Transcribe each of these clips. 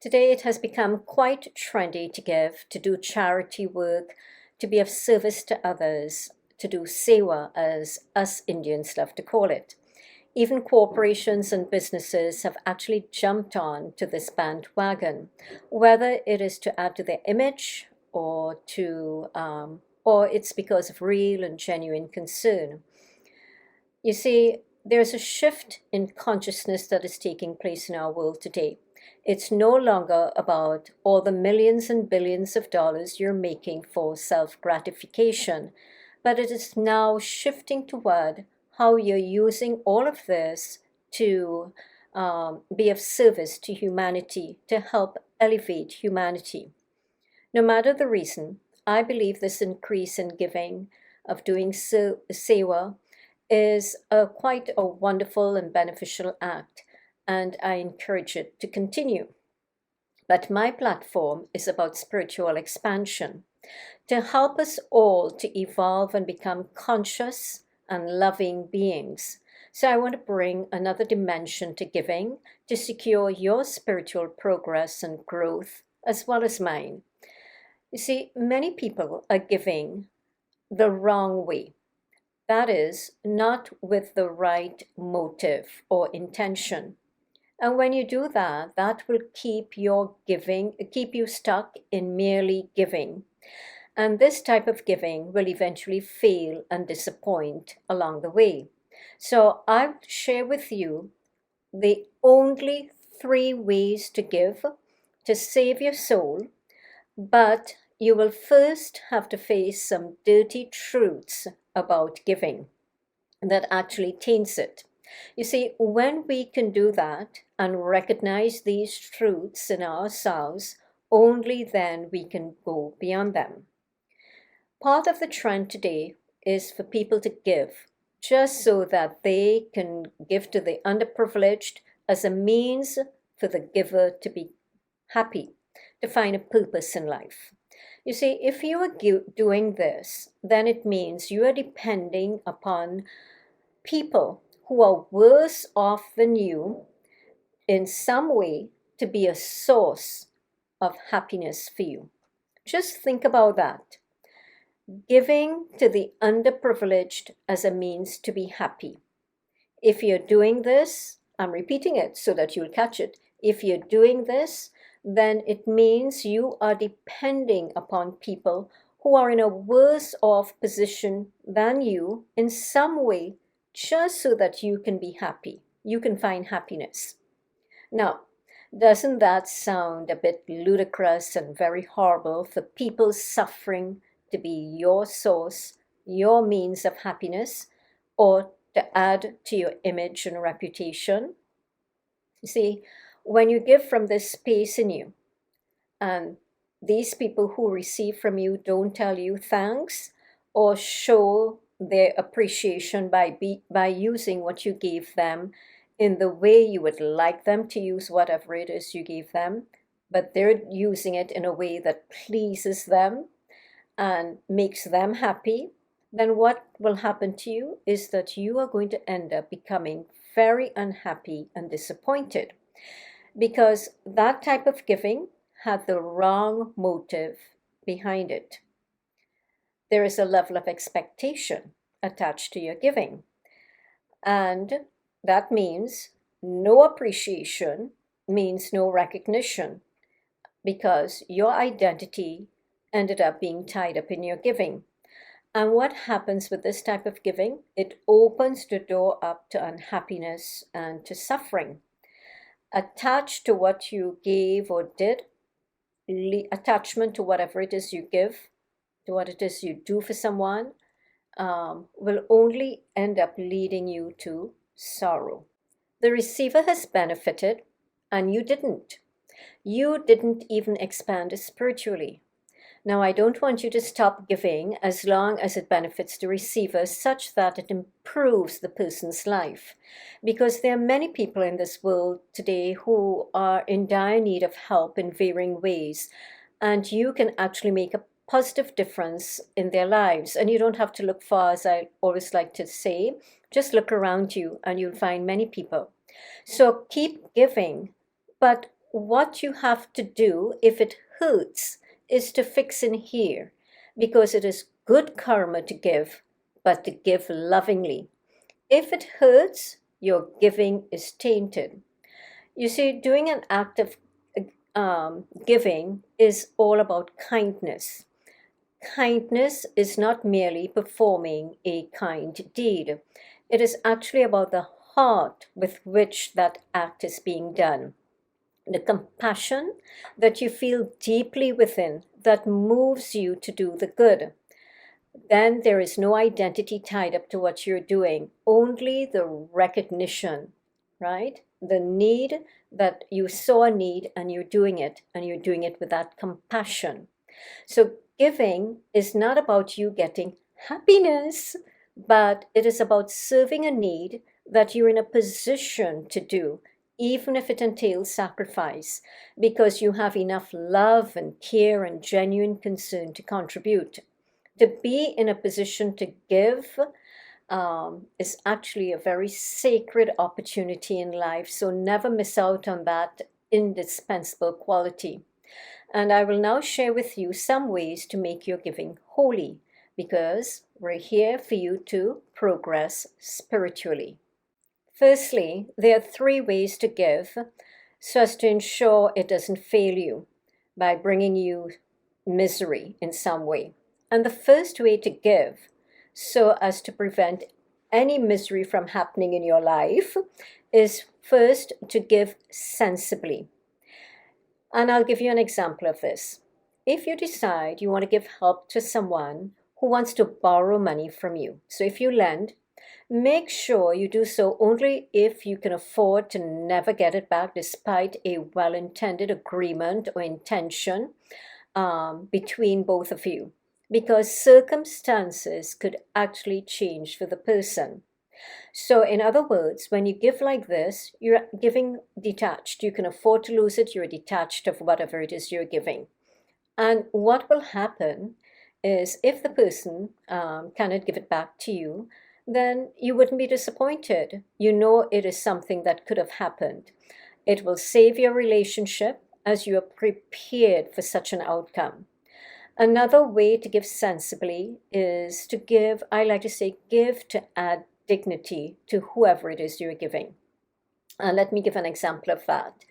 Today it has become quite trendy to give, to do charity work, to be of service to others, to do sewa, as us Indians love to call it. Even corporations and businesses have actually jumped on to this bandwagon, whether it is to add to their image or it's because of real and genuine concern. You see, there's a shift in consciousness that is taking place in our world today. It's no longer about all the millions and billions of dollars you're making for self gratification, but it is now shifting toward how you're using all of this to be of service to humanity, to help elevate humanity. No matter the reason, I believe this increase in giving, of doing sewa, is quite a wonderful and beneficial act, and I encourage it to continue. But my platform is about spiritual expansion, to help us all to evolve and become conscious and loving beings. So I want to bring another dimension to giving to secure your spiritual progress and growth as well as mine. You see, many people are giving the wrong way. That is, not with the right motive or intention. And when you do that, that will keep keep you stuck in merely giving. And this type of giving will eventually fail and disappoint along the way. So I will share with you the only 3 ways to give to save your soul, but you will first have to face some dirty truths about giving that actually taints it. You see, when we can do that and recognize these truths in ourselves, only then we can go beyond them. Part of the trend today is for people to give just so that they can give to the underprivileged as a means for the giver to be happy, to find a purpose in life. You see, if you are doing this, then it means you are depending upon people who are worse off than you in some way to be a source of happiness for you. Just think about that. Giving to the underprivileged as a means to be happy. If you're doing this, I'm repeating it so that you'll catch it. If you're doing this, then it means you are depending upon people who are in a worse off position than you in some way, just so that you can be happy. You can find happiness. Now, doesn't that sound a bit ludicrous and very horrible for people suffering to be your source, your means of happiness, or to add to your image and reputation? You see, when you give from this space in you, and these people who receive from you don't tell you thanks or show their appreciation by using what you gave them in the way you would like them to use whatever it is you gave them, but they're using it in a way that pleases them and makes them happy, then what will happen to you is that you are going to end up becoming very unhappy and disappointed, because that type of giving had the wrong motive behind it. There is a level of expectation attached to your giving, and that means no appreciation means no recognition, because your identity ended up being tied up in your giving. And what happens with this type of giving? It opens the door up to unhappiness and to suffering. Attached to what you gave or did, attachment to whatever it is you give, to what it is you do for someone, will only end up leading you to sorrow. The receiver has benefited, and you didn't. You didn't even expand spiritually. Now, I don't want you to stop giving as long as it benefits the receiver such that it improves the person's life. Because there are many people in this world today who are in dire need of help in varying ways, and you can actually make a positive difference in their lives. And you don't have to look far, as I always like to say. Just look around you and you'll find many people. So keep giving, but what you have to do if it hurts is to fix in here, because it is good karma to give, but to give lovingly. If it hurts, your giving is tainted. You see, doing an act of giving is all about kindness. Kindness is not merely performing a kind deed, it is actually about the heart with which that act is being done. The compassion that you feel deeply within that moves you to do the good. Then there is no identity tied up to what you're doing, only the recognition, right? The need that you saw a need and you're doing it, and you're doing it with that compassion. So giving is not about you getting happiness, but it is about serving a need that you're in a position to do, even if it entails sacrifice, because you have enough love and care and genuine concern to contribute. To be in a position to give is actually a very sacred opportunity in life, so never miss out on that indispensable quality. And I will now share with you some ways to make your giving holy, because we're here for you to progress spiritually. Firstly, there are 3 ways to give so as to ensure it doesn't fail you by bringing you misery in some way. And the first way to give so as to prevent any misery from happening in your life is first to give sensibly. And I'll give you an example of this. If you decide you want to give help to someone who wants to borrow money from you, so if you lend, make sure you do so only if you can afford to never get it back despite a well-intended agreement or intention between both of you, because circumstances could actually change for the person. So, in other words, when you give like this, you're giving detached. You can afford to lose it, you're detached of whatever it is you're giving. And what will happen is if the person cannot give it back to you, then you wouldn't be disappointed. You know it is something that could have happened. It will save your relationship as you are prepared for such an outcome. Another way to give sensibly is to give, I like to say, give to add dignity to whoever it is you're giving. Let me give an example of that.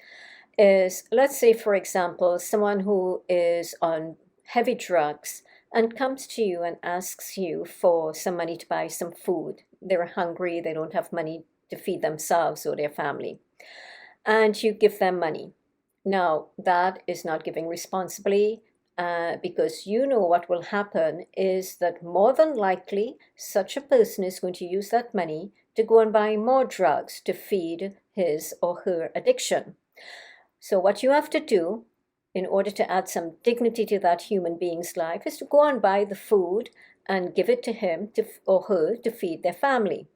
Let's say, for example, someone who is on heavy drugs and comes to you and asks you for some money to buy some food. They're hungry, they don't have money to feed themselves or their family. And you give them money. Now, that is not giving responsibly. Because you know what will happen is that more than likely such a person is going to use that money to go and buy more drugs to feed his or her addiction. So what you have to do in order to add some dignity to that human being's life is to go and buy the food and give it to him or her to feed their family.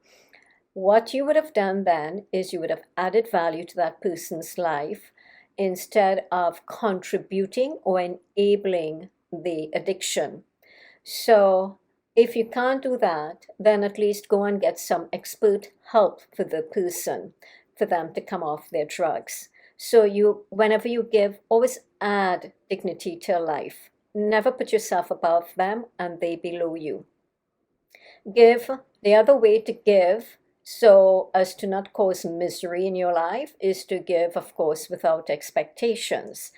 What you would have done then is you would have added value to that person's life instead of contributing or enabling the addiction. So if you can't do that, then at least go and get some expert help for the person, for them to come off their drugs. So whenever you give, always add dignity to your life. Never put yourself above them and they below you. Give. The other way to give so as to not cause misery in your life is to give, of course, without expectations.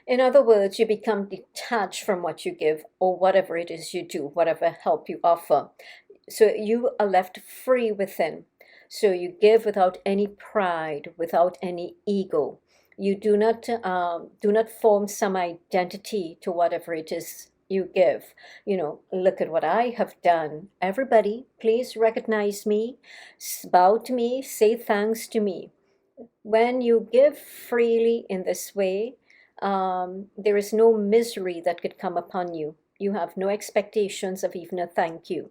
In other words, you become detached from what you give or whatever it is you do, whatever help you offer. So you are left free within. So you give without any pride, without any ego. You do not form some identity to whatever it is you give. Look at what I have done. Everybody, please recognize me, bow to me, say thanks to me. When you give freely in this way, there is no misery that could come upon you. You have no expectations of even a thank you.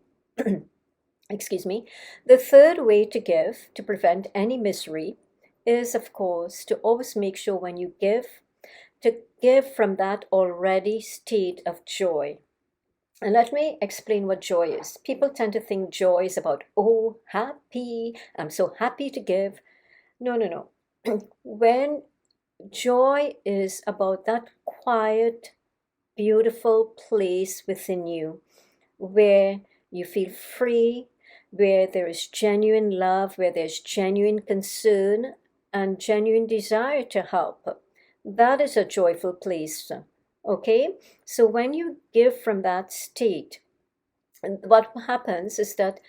Excuse me. The third way to give to prevent any misery is, of course, to always make sure when you give, to give from that already state of joy. And let me explain what joy is. People tend to think joy is about, oh, happy, I'm so happy to give. No. When Joy is about that quiet, beautiful place within you where you feel free, where there is genuine love, where there's genuine concern and genuine desire to help. That is a joyful place. Okay? So when you give from that state, what happens is that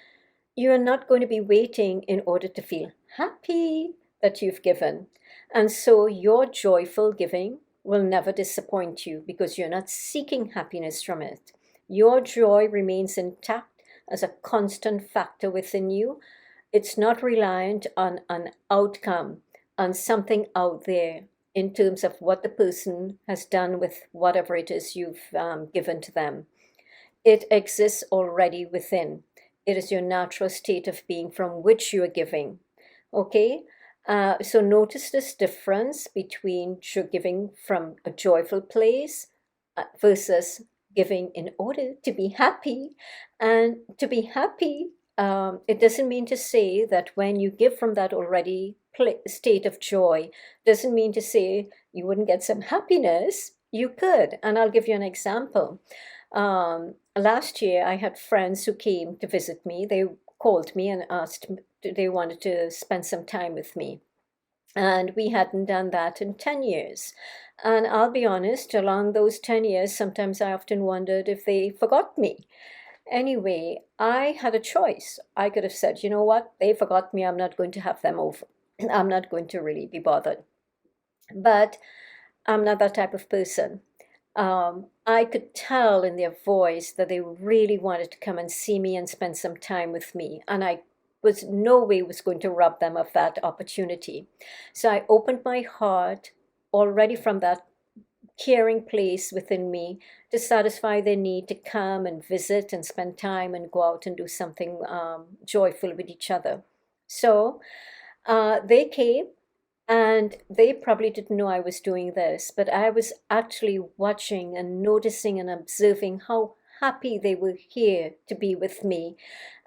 you are not going to be waiting in order to feel happy that you've given. And so your joyful giving will never disappoint you because you're not seeking happiness from it. Your joy remains intact as a constant factor within you. It's not reliant on an outcome, on something out there in terms of what the person has done with whatever it is you've given to them. It exists already within. It is your natural state of being from which you are giving. Okay? So notice this difference between giving from a joyful place versus giving in order to be happy. And to be happy, it doesn't mean to say that when you give from that already state of joy, doesn't mean to say you wouldn't get some happiness. You could. And I'll give you an example. Last year, I had friends who came to visit me. They called me and asked, they wanted to spend some time with me. And we hadn't done that in 10 years. And I'll be honest, along those 10 years, sometimes I often wondered if they forgot me. Anyway, I had a choice. I could have said, you know what, they forgot me, I'm not going to have them over. I'm not going to really be bothered. But I'm not that type of person. I could tell in their voice that they really wanted to come and see me and spend some time with me. And I was no way was going to rob them of that opportunity. So I opened my heart already from that caring place within me to satisfy their need to come and visit and spend time and go out and do something joyful with each other. So they came and they probably didn't know I was doing this, but I was actually watching and noticing and observing how happy they were here to be with me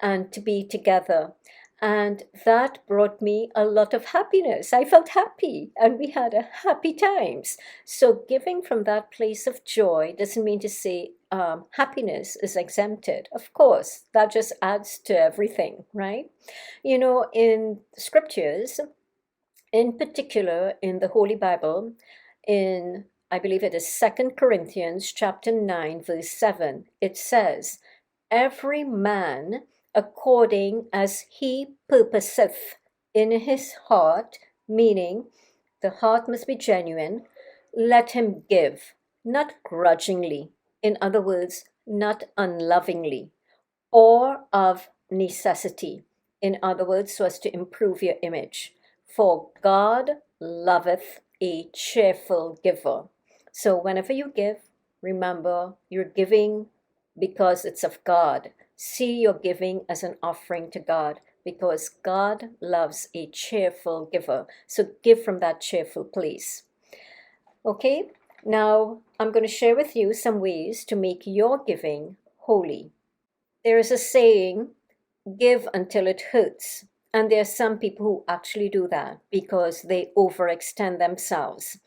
and to be together. And that brought me a lot of happiness. I felt happy and we had a happy times. So giving from that place of joy doesn't mean to say happiness is exempted. Of course, that just adds to everything, right? You know, in scriptures, in particular in the Holy Bible, in I believe it is 2 Corinthians chapter 9 verse 7, it says, every man according as he purposeth in his heart, meaning the heart must be genuine, let him give, not grudgingly, in other words, not unlovingly, or of necessity, in other words, so as to improve your image. For God loveth a cheerful giver. So whenever you give, remember you're giving because it's of God. See your giving as an offering to God because God loves a cheerful giver. So give from that cheerful place. Okay, now I'm going to share with you some ways to make your giving holy. There is a saying, give until it hurts. And there are some people who actually do that because they overextend themselves.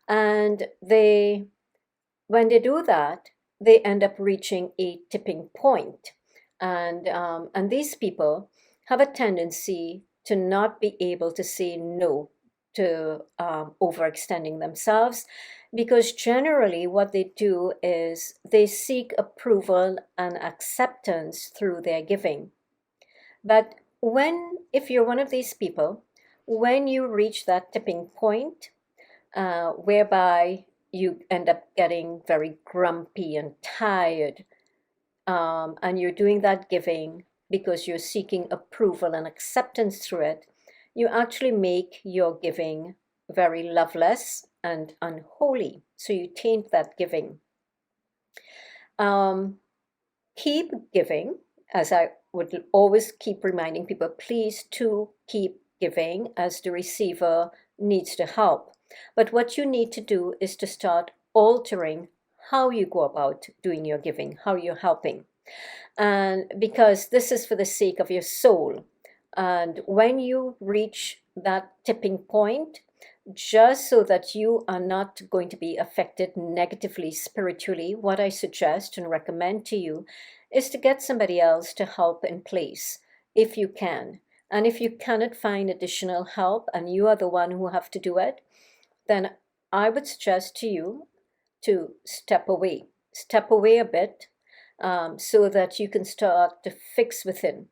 And when they do that, they end up reaching a tipping point. And these people have a tendency to not be able to say no to overextending themselves because generally what they do is they seek approval and acceptance through their giving. But if you're one of these people, when you reach that tipping point, whereby you end up getting very grumpy and tired, and you're doing that giving because you're seeking approval and acceptance through it, you actually make your giving very loveless and unholy. So you taint that giving. Keep giving, as I would always keep reminding people, please to keep giving as the receiver needs to help. But what you need to do is to start altering how you go about doing your giving, how you're helping. And because this is for the sake of your soul. And when you reach that tipping point, just so that you are not going to be affected negatively spiritually, what I suggest and recommend to you is to get somebody else to help in place if you can. And if you cannot find additional help and you are the one who have to do it, then I would suggest to you to step away a bit, so that you can start to fix within,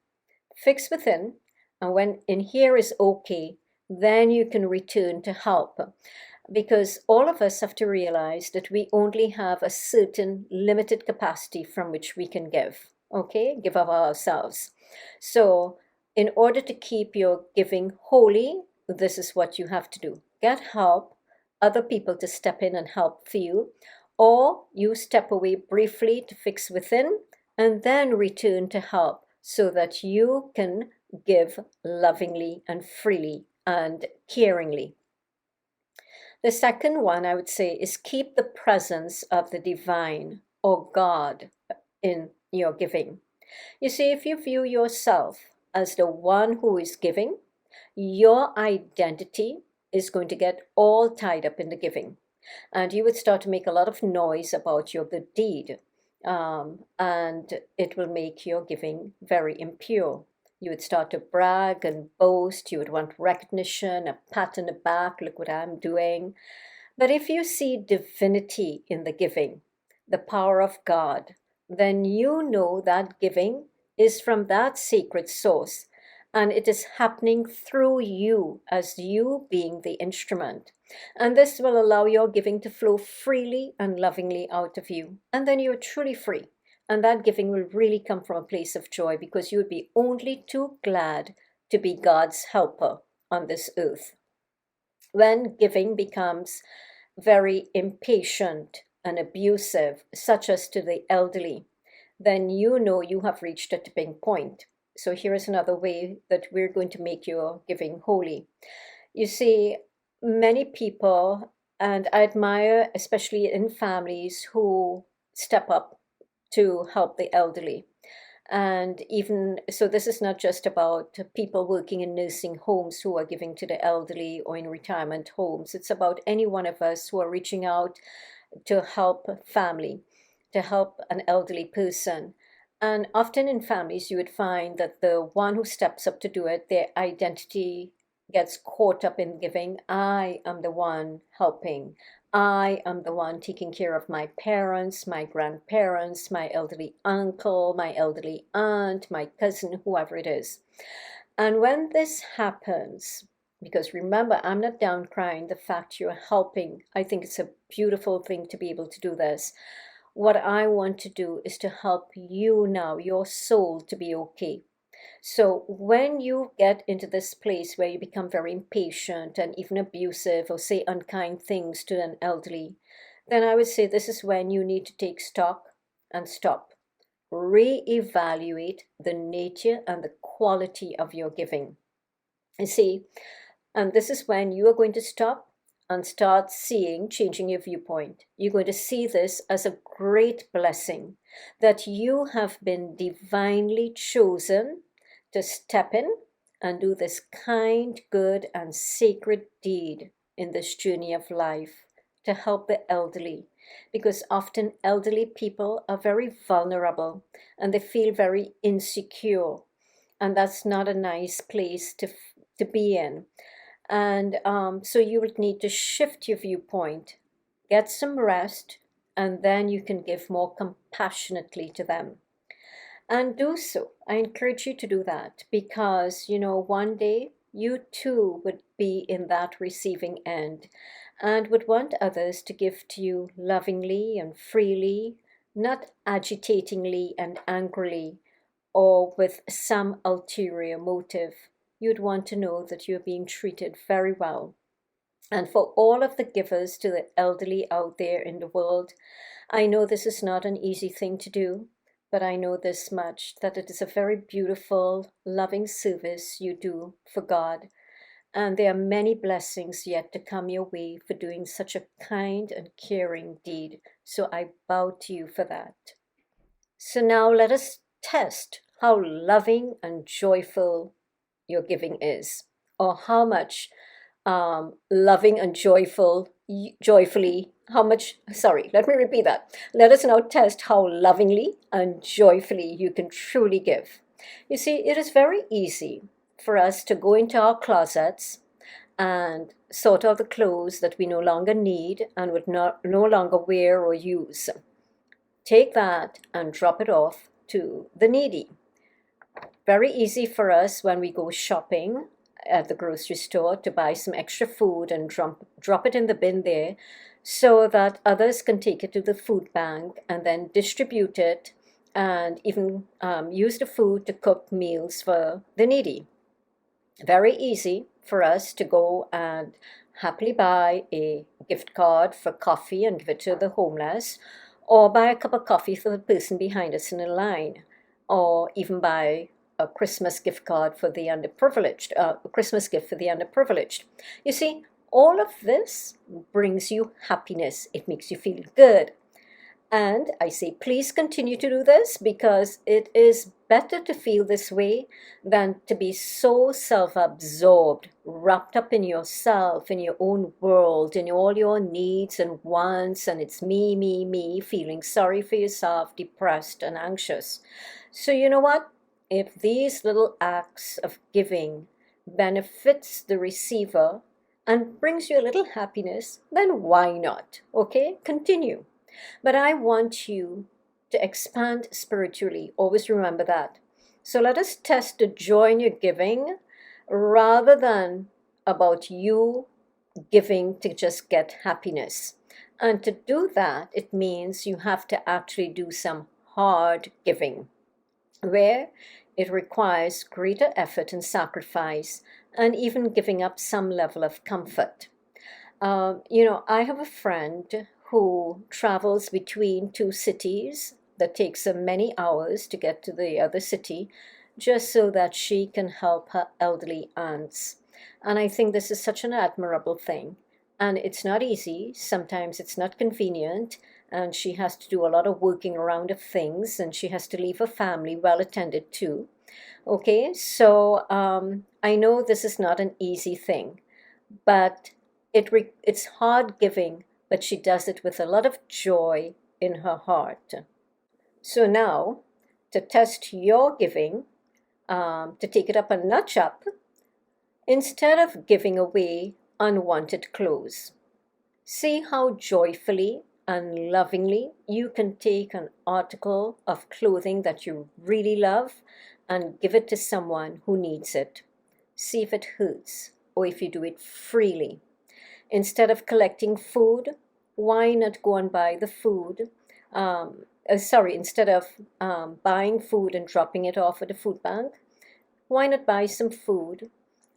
and when in here is okay, then you can return to help. Because all of us have to realize that we only have a certain limited capacity from which we can give, okay? Give of ourselves. So, in order to keep your giving holy, this is what you have to do: get help, other people to step in and help for you, or you step away briefly to fix within and then return to help so that you can give lovingly and freely and caringly. The second one I would say is keep the presence of the divine or God in your giving. You see, if you view yourself as the one who is giving, your identity is going to get all tied up in the giving. And you would start to make a lot of noise about your good deed. And it will make your giving very impure. You would start to brag and boast. You would want recognition, a pat on the back, look what I'm doing. But if you see divinity in the giving, the power of God, then you know that giving is from that sacred source, and it is happening through you as you being the instrument. And this will allow your giving to flow freely and lovingly out of you. And then you're truly free. And that giving will really come from a place of joy because you would be only too glad to be God's helper on this earth. When giving becomes very impatient and abusive, such as to the elderly, then you know you have reached a tipping point. So here is another way that we're going to make your giving holy. You see, many people, and I admire, especially in families, who step up to help the elderly. And even so, this is not just about people working in nursing homes who are giving to the elderly or in retirement homes. It's about any one of us who are reaching out to help family, to help an elderly person. And often in families, you would find that the one who steps up to do it, their identity gets caught up in giving. I am the one helping. I am the one taking care of my parents, my grandparents, my elderly uncle, my elderly aunt, my cousin, whoever it is. And when this happens, because remember, I'm not down crying the fact you're helping. I think it's a beautiful thing to be able to do this. What I want to do is to help you now, your soul, to be okay. So when you get into this place where you become very impatient and even abusive or say unkind things to an elderly, then I would say this is when you need to take stock and stop. Reevaluate the nature and the quality of your giving. You see, and this is when you are going to stop and start changing your viewpoint. You're going to see this as a great blessing that you have been divinely chosen to step in and do this kind, good, and sacred deed in this journey of life to help the elderly. Because often elderly people are very vulnerable and they feel very insecure. And that's not a nice place to be in. And so you would need to shift your viewpoint, get some rest, and then you can give more compassionately to them. And do so. I encourage you to do that because, one day you too would be in that receiving end and would want others to give to you lovingly and freely, not agitatingly and angrily or with some ulterior motive. You'd want to know that you're being treated very well. And for all of the givers to the elderly out there in the world, I know this is not an easy thing to do, but I know this much that it is a very beautiful, loving service you do for God. And there are many blessings yet to come your way for doing such a kind and caring deed. So I bow to you for that. So now let us test how loving and joyful your giving is, or how much loving and joyfully, how much, sorry, let me repeat that. Let us now test how lovingly and joyfully you can truly give. You see, it is very easy for us to go into our closets and sort out the clothes that we no longer need and would no longer wear or use. Take that and drop it off to the needy. Very easy for us when we go shopping at the grocery store to buy some extra food and drop it in the bin there so that others can take it to the food bank and then distribute it and even use the food to cook meals for the needy. Very easy for us to go and happily buy a gift card for coffee and give it to the homeless, or buy a cup of coffee for the person behind us in the line, or even buy a Christmas gift card for the underprivileged, a Christmas gift for the underprivileged. You see, all of this brings you happiness. It makes you feel good. And I say, please continue to do this because it is better to feel this way than to be so self-absorbed, wrapped up in yourself, in your own world, in all your needs and wants, and it's me, feeling sorry for yourself, depressed and anxious. So you know what? If these little acts of giving benefits the receiver and brings you a little happiness, then why not? Okay, continue. But I want you to expand spiritually. Always remember that. So let us test the joy in your giving rather than about you giving to just get happiness. And to do that, it means you have to actually do some hard giving, where it requires greater effort and sacrifice and even giving up some level of comfort. I have a friend who travels between two cities that takes her many hours to get to the other city just so that she can help her elderly aunts. And I think this is such an admirable thing. And it's not easy. Sometimes it's not convenient. And she has to do a lot of working around of things. And she has to leave her family well attended to. Okay, so I know this is not an easy thing. But it's hard giving, but she does it with a lot of joy in her heart. So now, to test your giving, to take it up a notch up, instead of giving away unwanted clothes, see how joyfully and lovingly you can take an article of clothing that you really love and give it to someone who needs it. See if it hurts or if you do it freely. Instead of collecting food, why not go and buy the food? Instead of buying food and dropping it off at the food bank, why not buy some food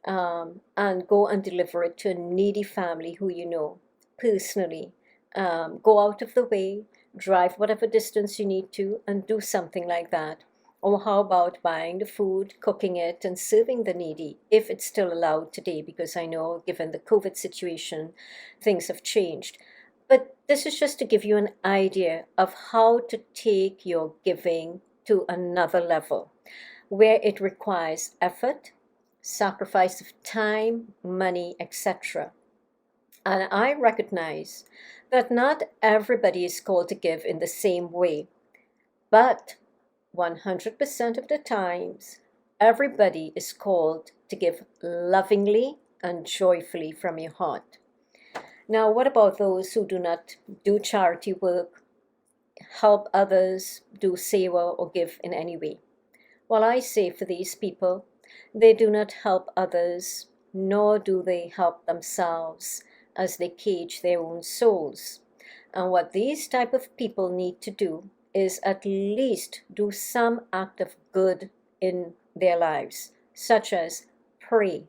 and go and deliver it to a needy family who you know personally? Go out of the way, drive whatever distance you need to, and do something like that. Or how about buying the food, cooking it, and serving the needy, if it's still allowed today, because I know given the COVID situation, things have changed. But this is just to give you an idea of how to take your giving to another level, where it requires effort, sacrifice of time, money, etc. And I recognize that not everybody is called to give in the same way, but 100% of the times, everybody is called to give lovingly and joyfully from your heart. Now, what about those who do not do charity work, help others, do seva, or give in any way? Well, I say for these people, they do not help others, nor do they help themselves as they cage their own souls. And what these type of people need to do is at least do some act of good in their lives, such as pray,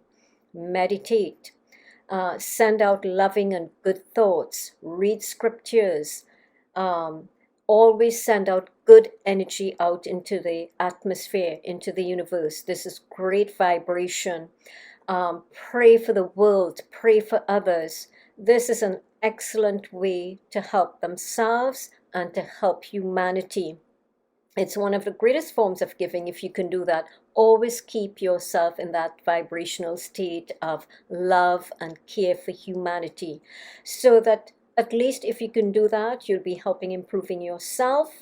meditate, send out loving and good thoughts, read scriptures, always send out good energy out into the atmosphere, into the universe. This is great vibration. Pray for the world, pray for others. This is an excellent way to help themselves and to help humanity. It's one of the greatest forms of giving if you can do that. always keep yourself in that vibrational state of love and care for humanity, so that at least if you can do that, you'll be helping improving yourself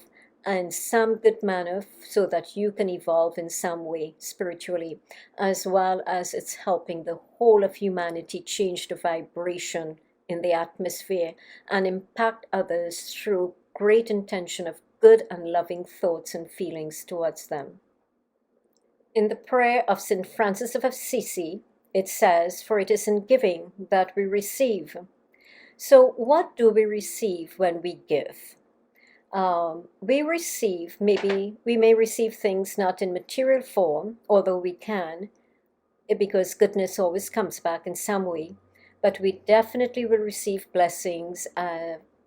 in some good manner so that you can evolve in some way spiritually, as well as it's helping the whole of humanity change the vibration in the atmosphere and impact others through great intention of good and loving thoughts and feelings towards them. In the prayer of St. Francis of Assisi, it says, "For it is in giving that we receive." So, what do we receive when we give? We receive, maybe we may receive things not in material form, although we can, because goodness always comes back in some way. But we definitely will receive blessings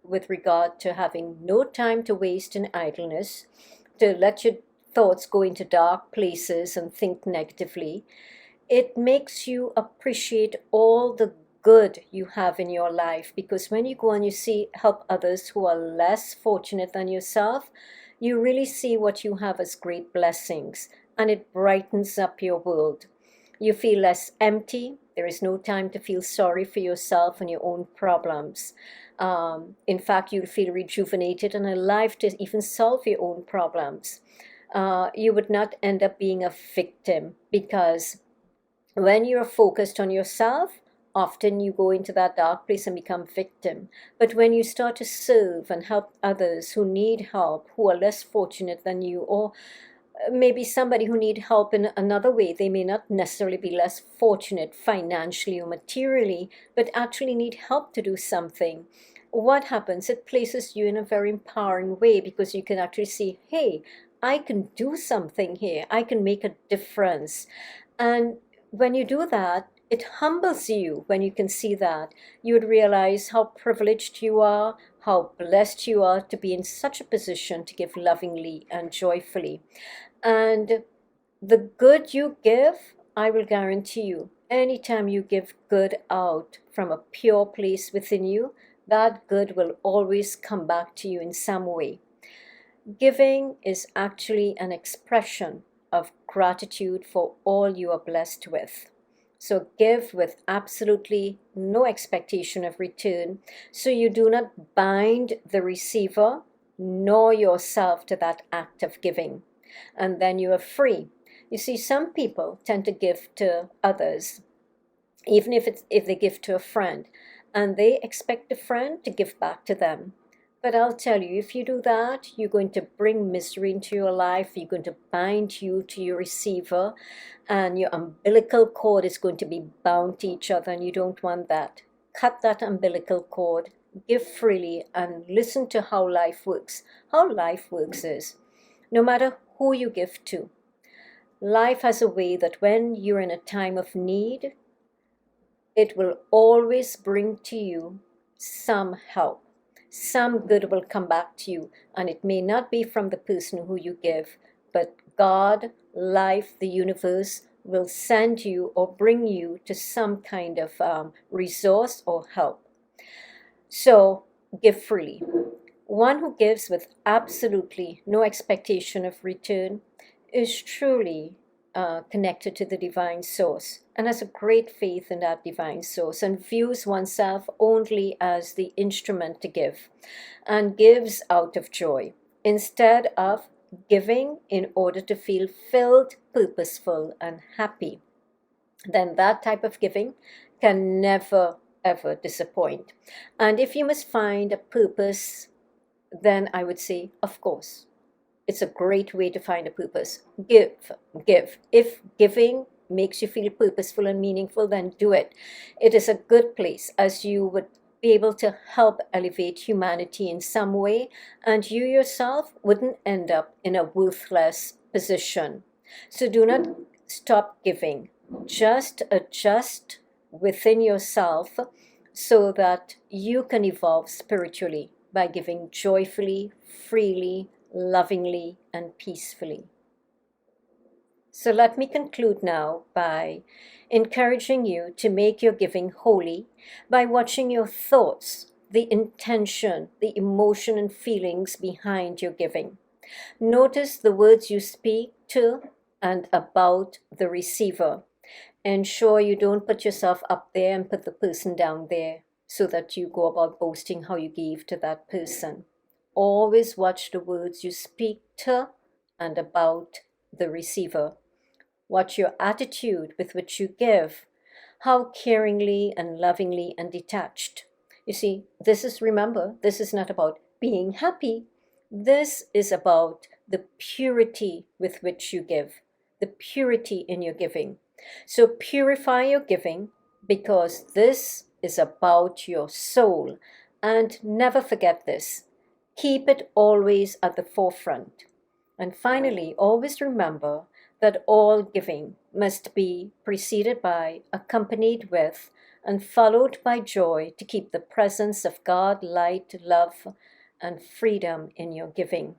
with regard to having no time to waste in idleness, to let your thoughts go into dark places and think negatively. It makes you appreciate all the good you have in your life, because when you go and you see help others who are less fortunate than yourself, you really see what you have as great blessings, and it brightens up your world. You feel less empty. There is no time to feel sorry for yourself and your own problems. In fact, you'll feel rejuvenated and alive to even solve your own problems. You would not end up being a victim, because when you're focused on yourself, often you go into that dark place and become victim. But when you start to serve and help others who need help, who are less fortunate than you, or maybe somebody who need help in another way, they may not necessarily be less fortunate financially or materially, but actually need help to do something. What happens? It places you in a very empowering way, because you can actually see, hey, I can do something here. I can make a difference. And when you do that, it humbles you when you can see that. You would realize how privileged you are, how blessed you are to be in such a position to give lovingly and joyfully. And the good you give, I will guarantee you, anytime you give good out from a pure place within you, that good will always come back to you in some way. Giving is actually an expression of gratitude for all you are blessed with. So give with absolutely no expectation of return, so you do not bind the receiver nor yourself to that act of giving. And then you are free. You see, some people tend to give to others, even if they give to a friend, and they expect the friend to give back to them. But I'll tell you, if you do that, you're going to bring misery into your life. You're going to bind you to your receiver, and your umbilical cord is going to be bound to each other, and you don't want that. Cut that umbilical cord, give freely, and listen to how life works. How life works is, no matter who you give to, life has a way that when you're in a time of need, it will always bring to you some help. Some good will come back to you, and it may not be from the person who you give, but God, life, the universe will send you or bring you to some kind of resource or help. So give freely. One who gives with absolutely no expectation of return is truly connected to the divine source and has a great faith in that divine source, and views oneself only as the instrument to give, and gives out of joy instead of giving in order to feel filled, purposeful, and happy. Then that type of giving can never ever disappoint. And if you must find a purpose, then I would say, of course, it's a great way to find a purpose. Give, give. If giving makes you feel purposeful and meaningful, then do it. It is a good place, as you would be able to help elevate humanity in some way, and you yourself wouldn't end up in a worthless position. So do not stop giving. Just adjust within yourself so that you can evolve spiritually by giving joyfully, freely, lovingly, and peacefully. So let me conclude now by encouraging you to make your giving holy by watching your thoughts, the intention, the emotion and feelings behind your giving. Notice the words you speak to and about the receiver. Ensure you don't put yourself up there and put the person down there so that you go about boasting how you gave to that person. Always watch the words you speak to and about the receiver. Watch your attitude with which you give, how caringly and lovingly and detached. You see, remember, this is not about being happy. This is about the purity with which you give, the purity in your giving. So purify your giving because this is about your soul. And never forget this. Keep it always at the forefront. And finally, always remember that all giving must be preceded by, accompanied with, and followed by joy to keep the presence of God, light, love, and freedom in your giving.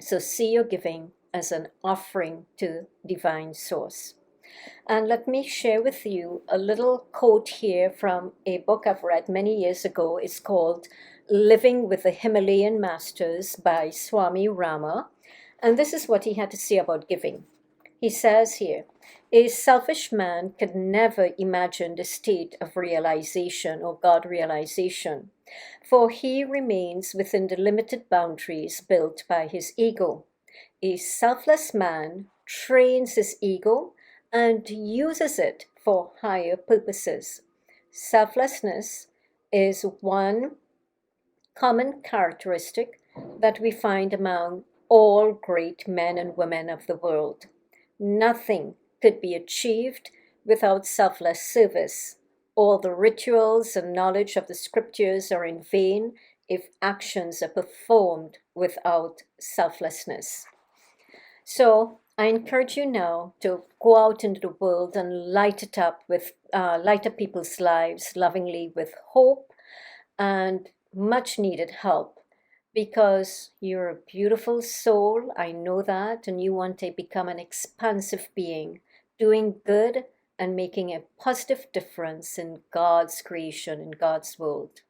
So see your giving as an offering to divine source. And let me share with you a little quote here from a book I've read many years ago. It's called Living with the Himalayan Masters by Swami Rama. And this is what he had to say about giving. He says here, a selfish man can never imagine the state of realization or God realization, for he remains within the limited boundaries built by his ego. A selfless man trains his ego and uses it for higher purposes. Selflessness is one common characteristic that we find among all great men and women of the world. Nothing could be achieved without selfless service. All the rituals and knowledge of the scriptures are in vain if actions are performed without selflessness. So I encourage you now to go out into the world and light up people's lives lovingly with hope and much needed help because you're a beautiful soul. I know that, and you want to become an expansive being, doing good and making a positive difference in God's creation, in God's world.